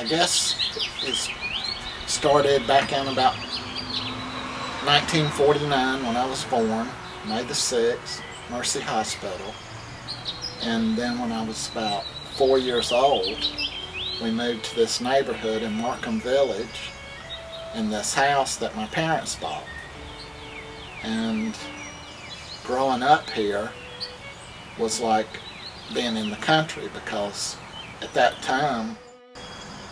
I guess it started back in about 1949 when I was born, May the 6th, Mercy Hospital. And then when I was about 4 years old, we moved to this neighborhood in Markham Village in this house that my parents bought. And growing up here was like being in the country, because at that time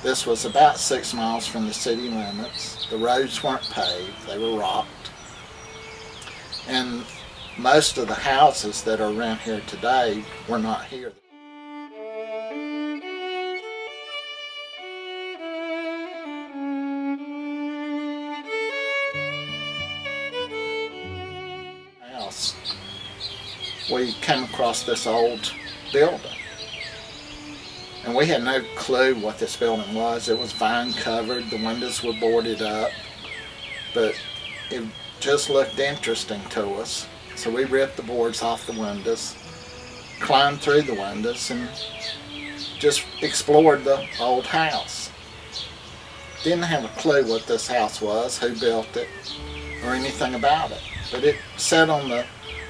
this was about 6 miles from the city limits. The roads weren't paved, they were rocked. And most of the houses that are around here today were not here. We came across this old building, and we had no clue what this building was. It was vine covered, the windows were boarded up, but it just looked interesting to us. So we ripped the boards off the windows, climbed through the windows, and just explored the old house. Didn't have a clue what this house was, who built it, or anything about it. But it sat on the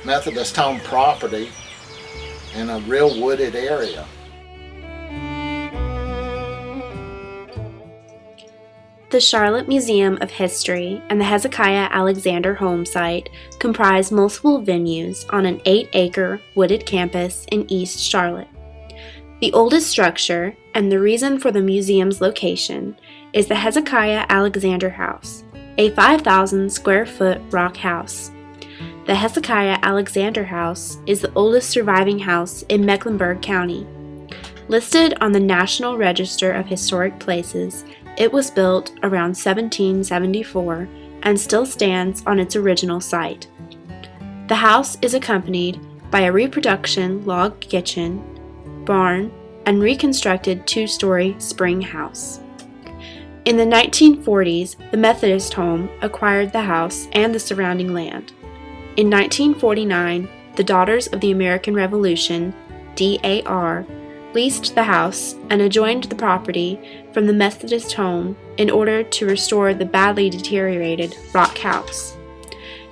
Methodist home property in a real wooded area. The Charlotte Museum of History and the Hezekiah Alexander home site comprise multiple venues on an 8-acre wooded campus in East Charlotte. The oldest structure, and the reason for the museum's location, is the Hezekiah Alexander House, a 5,000 square foot rock house. The Hezekiah Alexander House is the oldest surviving house in Mecklenburg County. Listed on the National Register of Historic Places, it was built around 1774 and still stands on its original site. The house is accompanied by a reproduction log kitchen, barn, and reconstructed 2-story spring house. In the 1940s, the Methodist home acquired the house and the surrounding land. In 1949, the Daughters of the American Revolution, DAR, leased the house and adjoined the property from the Methodist home in order to restore the badly deteriorated rock house.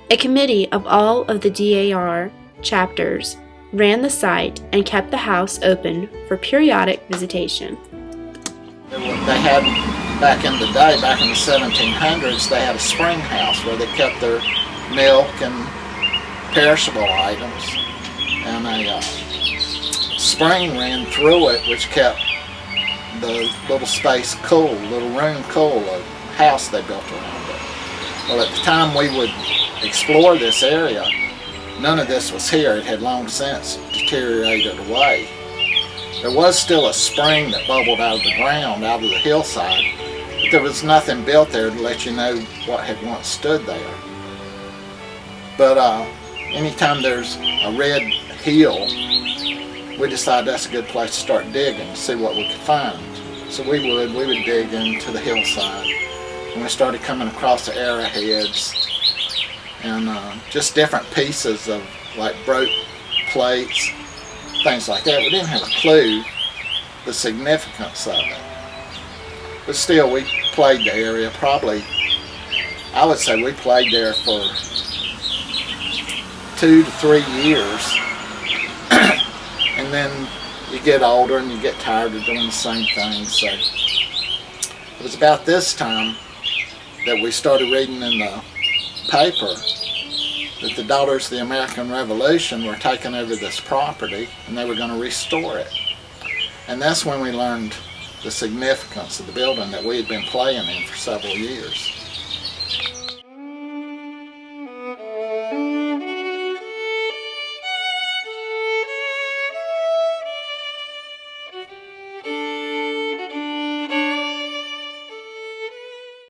A committee of all of the DAR chapters ran the site and kept the house open for periodic visitation. They had, back in the day, back in the 1700s, they had a spring house where they kept their milk and perishable items, and a spring ran through it, which kept the little space cool, little room cool, a house they built around it. Well, at the time we would explore this area, none of this was here. It had long since deteriorated away. There was still a spring that bubbled out of the ground, out of the hillside, but there was nothing built there to let you know what had once stood there. But anytime there's a red hill, we decided that's a good place to start digging to see what we could find. So we would dig into the hillside, and we started coming across the arrowheads and just different pieces of like broke plates, things like that. We didn't have a clue the significance of it. But still, we played the area probably, I would say we played there for 2 to 3 years. And then you get older and you get tired of doing the same thing. So it was about this time that we started reading in the paper that the Daughters of the American Revolution were taking over this property and they were going to restore it. And that's when we learned the significance of the building that we had been playing in for several years.